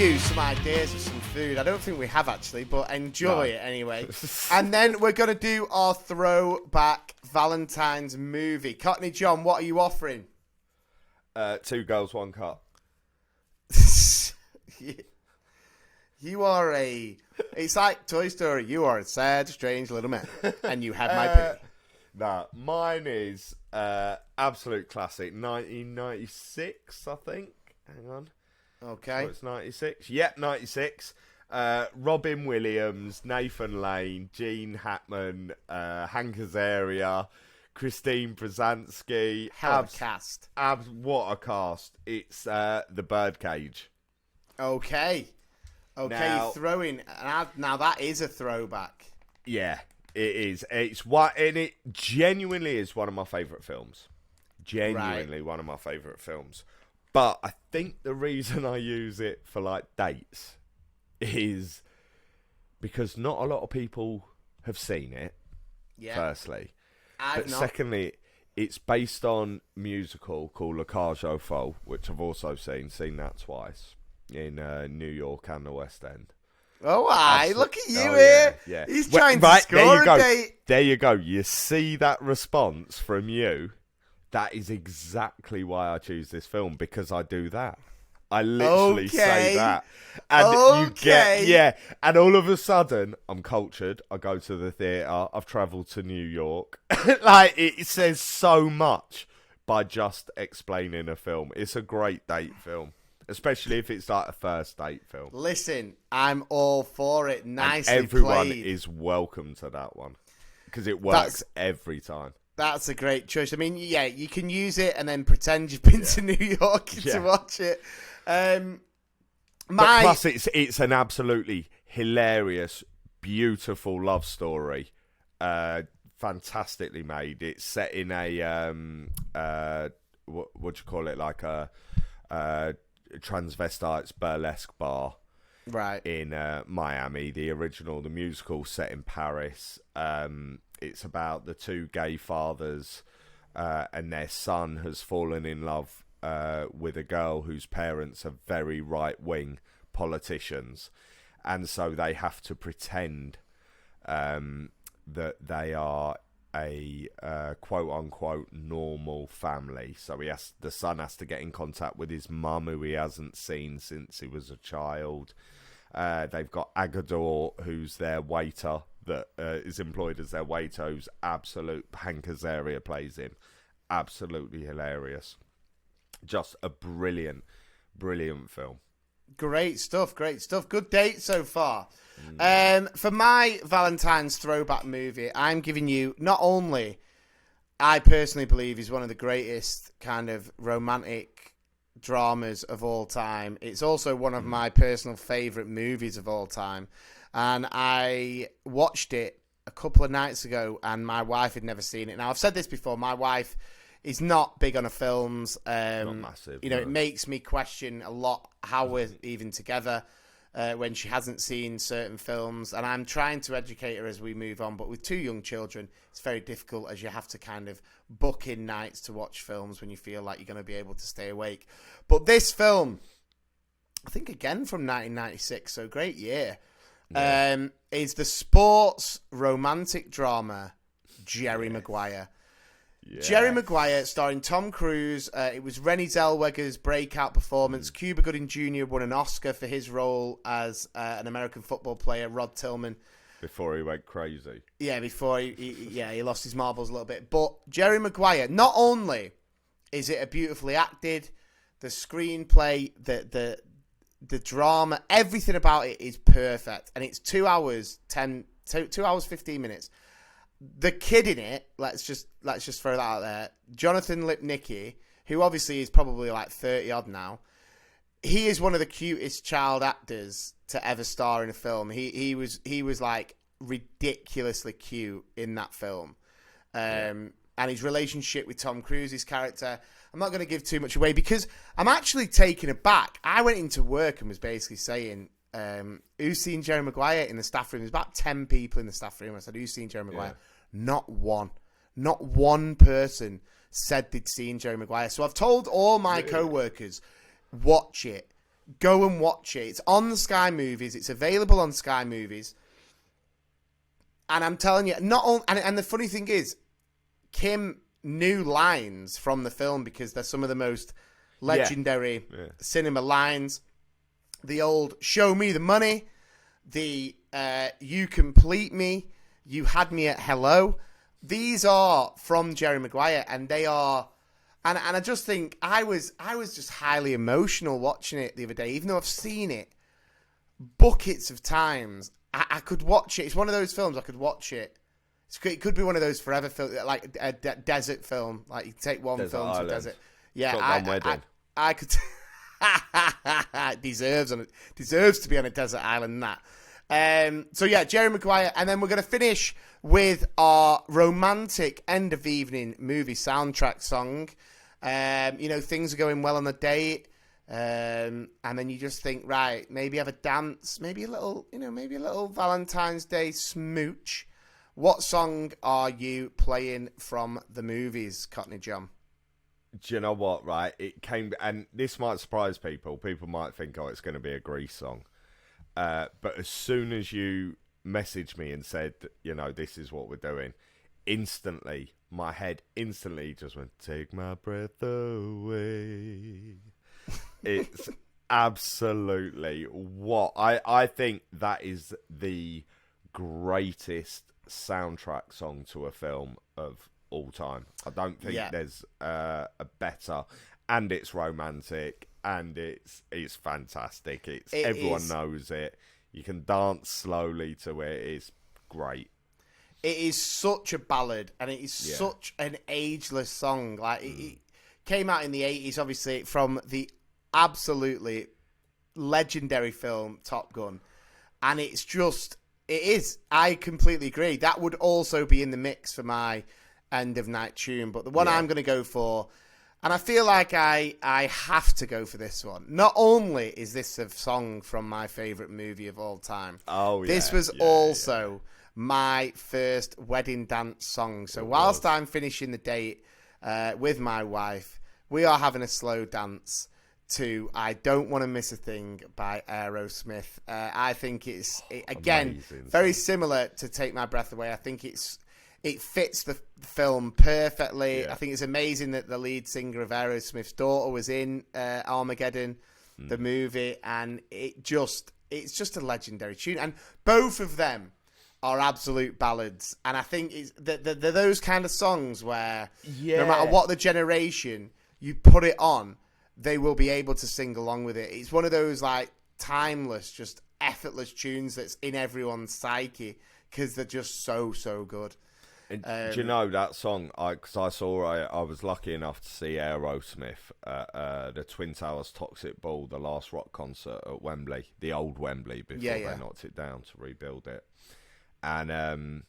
you some ideas of some food. I don't think we have actually, but enjoy it anyway. And then we're going to do our throwback Valentine's movie. Cockney John, what are you offering? 2 girls, 1 cup. You are it's like Toy Story. You are a sad, strange little man, and you have my pity. Nah, mine is absolute classic, 1996, I think. Hang on. Okay. So it's 96. Yep, 96. Robin Williams, Nathan Lane, Gene Hackman, Hank Azaria, Christine Brzezinski. Hell of a cast. What a cast. It's The Birdcage. Okay. Now, throwing. Now that is a throwback. Yeah, it is. And it genuinely is one of my favourite films. Genuinely one of my favourite films. But I think the reason I use it for like dates is because not a lot of people have seen it. Yeah. Firstly, but secondly, it's based on a musical called La Cage aux Folles, which I've also seen that twice in New York and the West End. Oh, look at you here. Yeah. He's trying to score a date. There you go. You see that response from you? That is exactly why I choose this film, because I do that. I literally say that. And you get, and all of a sudden, I'm cultured. I go to the theatre. I've travelled to New York. Like, it says so much by just explaining a film. It's a great date film, especially if it's like a first date film. Listen, I'm all for it. Nicely and everyone played. Is welcome to that one, because it works every time. That's a great choice. I mean, yeah, you can use it and then pretend you've been to New York to watch it. Plus, it's an absolutely hilarious, beautiful love story. Fantastically made. It's set in a what do you call it? Like a transvestites burlesque bar, right, in Miami. The musical set in Paris. It's about the 2 gay fathers, and their son has fallen in love with a girl whose parents are very right-wing politicians, and so they have to pretend that they are a quote-unquote normal family. So the son has to get in contact with his mum, who he hasn't seen since he was a child. They've got Agador, who's their waiter, that is employed as their waiter, who's absolute Hank Azaria plays in. Absolutely hilarious. Just a brilliant, brilliant film. Great stuff, great stuff. Good date so far. For my Valentine's throwback movie, I'm giving you not only, I personally believe, is one of the greatest kind of romantic dramas of all time. It's also one of my personal favourite movies of all time. And I watched it a couple of nights ago, and my wife had never seen it. Now, I've said this before, my wife is not big on her films. Not massive. You know, it makes me question a lot how we're even together when she hasn't seen certain films. And I'm trying to educate her as we move on. But with 2 young children, it's very difficult, as you have to kind of book in nights to watch films when you feel like you're going to be able to stay awake. But this film, I think again from 1996, so great year, is the sports romantic drama Jerry Maguire. Yeah. Jerry Maguire, starring Tom Cruise. It was Renée Zellweger's breakout performance. Cuba Gooding Jr. won an Oscar for his role as an American football player, Rod Tillman. Before he went crazy. Yeah, before he lost his marbles a little bit. But Jerry Maguire, not only is it a beautifully acted, the screenplay, the drama, everything about it is perfect. And it's 2 hours, 2 hours, 15 minutes. The kid in it, let's just throw that out there, Jonathan Lipnicki, who obviously is probably like 30 odd now, he is one of the cutest child actors to ever star in a film. He was like ridiculously cute in that film. And his relationship with Tom Cruise's character, I'm not going to give too much away because I'm actually taken aback. I went into work and was basically saying, who's seen Jerry Maguire in the staff room? There's about 10 people in the staff room. I said, who's seen Jerry Maguire? Not one person said they'd seen Jerry Maguire. So I've told all my co-workers, watch it. Go and watch it. It's on the Sky Movies. It's available on Sky Movies. And I'm telling you, and the funny thing is, Kim knew lines from the film because they're some of the most legendary cinema lines. The old "Show me the money," the "You complete me," "You had me at hello." These are from Jerry Maguire, and they are. And I just think I was just highly emotional watching it the other day, even though I've seen it buckets of times. I could watch it. It's one of those films I could watch it. It could be one of those forever films, like a desert film. Like you take one film to a desert. Yeah, I could. It deserves to be on a desert island. So yeah, Jerry Maguire, and then we're going to finish with our romantic end of the evening movie soundtrack song. Things are going well on the date. And then you just think, right, maybe have a dance, maybe a little Valentine's Day smooch. What song are you playing from the movies, Cockney John? Do you know what, right? It came, and this might surprise people. People might think, it's going to be a Grease song. But as soon as you messaged me and said, this is what we're doing, instantly, my head instantly just went, take my breath away. It's absolutely what I think that is the greatest soundtrack song to a film of all time. I don't think there's a better, and it's romantic, and it's fantastic. Everyone knows it. You can dance slowly to it. It's great. It is such a ballad, and it is such an ageless song. Like it came out in the 80s, obviously, from the absolutely legendary film Top Gun, and it is. I completely agree. That would also be in the mix for my end of night tune, but the one I'm going to go for, and I feel like I have to go for this one. Not only is this a song from my favourite movie of all time, this was also my first wedding dance song. So whilst I'm finishing the date with my wife, we are having a slow dance to "I Don't Want to Miss a Thing" by Aerosmith. I think it's again very similar to "Take My Breath Away." I think it fits the film perfectly. I think it's amazing that the lead singer of Aerosmith's daughter was in Armageddon, the movie, and it's just a legendary tune. And both of them are absolute ballads. And I think they're those kind of songs where no matter what the generation, you put it on, they will be able to sing along with it. It's one of those like timeless, just effortless tunes that's in everyone's psyche because they're just so good. And do you know that song? I was lucky enough to see Aerosmith at the Twin Towers Toxic Ball, the last rock concert at Wembley, the old Wembley, before they knocked it down to rebuild it. And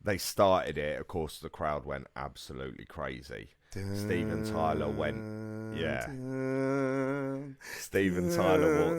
they started it. Of course, the crowd went absolutely crazy. Steven Tyler walked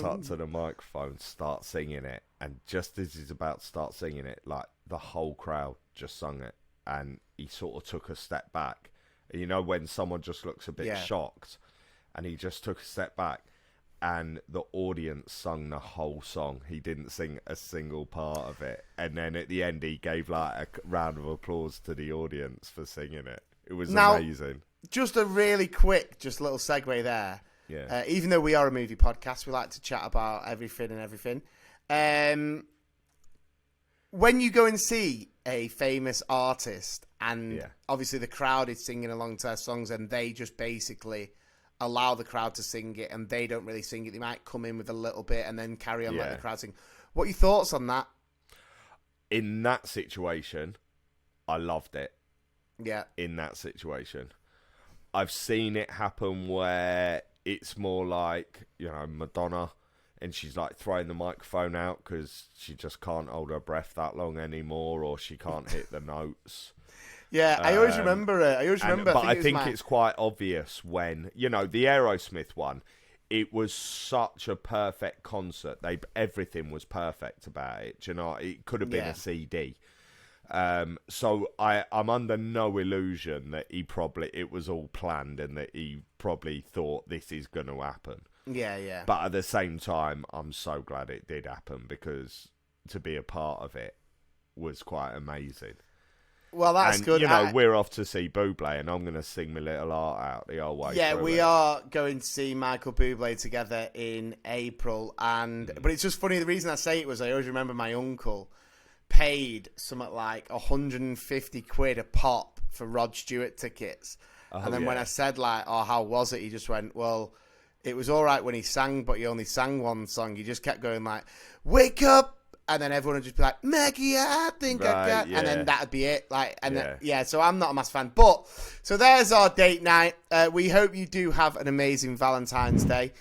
up to the microphone, starts singing it, and just as he's about to start singing it, like the whole crowd just sung it, and he sort of took a step back. You know when someone just looks a bit shocked, and he just took a step back, and the audience sung the whole song. He didn't sing a single part of it, and then at the end he gave like a round of applause to the audience for singing it. It was amazing. Just a really quick, little segue there. Yeah. Even though we are a movie podcast, we like to chat about everything and everything. When you go and see a famous artist, and obviously the crowd is singing along to their songs, and they just basically allow the crowd to sing it, and they don't really sing it. They might come in with a little bit and then carry on letting the crowd sing. What are your thoughts on that? In that situation, I loved it. Yeah. In that situation. I've seen it happen where it's more like, Madonna, and she's like throwing the microphone out because she just can't hold her breath that long anymore, or she can't hit the notes. Yeah, I always remember it. But I think it's quite obvious when, the Aerosmith one, it was such a perfect concert. Everything was perfect about it. It could have been a CD. So I'm under no illusion that it was all planned and that he probably thought this is going to happen. Yeah, yeah. But at the same time, I'm so glad it did happen, because to be a part of it was quite amazing. Well, that's and, good. You know, we're off to see Bublé, and I'm going to sing my little heart out the whole way. Yeah, through we it. are going to see Michael Bublé together in April, but it's just funny. The reason I say it was I always remember my uncle paid something like 150 quid a pop for Rod Stewart tickets, and then when I said like, "Oh, how was it?" he just went, "Well, it was all right when he sang, but he only sang one song. He just kept going like, 'Wake up.'" And then everyone would just be like, "Maggie, I think I got," and then that'd be it. So I'm not a massive fan. But so there's our date night. We hope you do have an amazing Valentine's Day.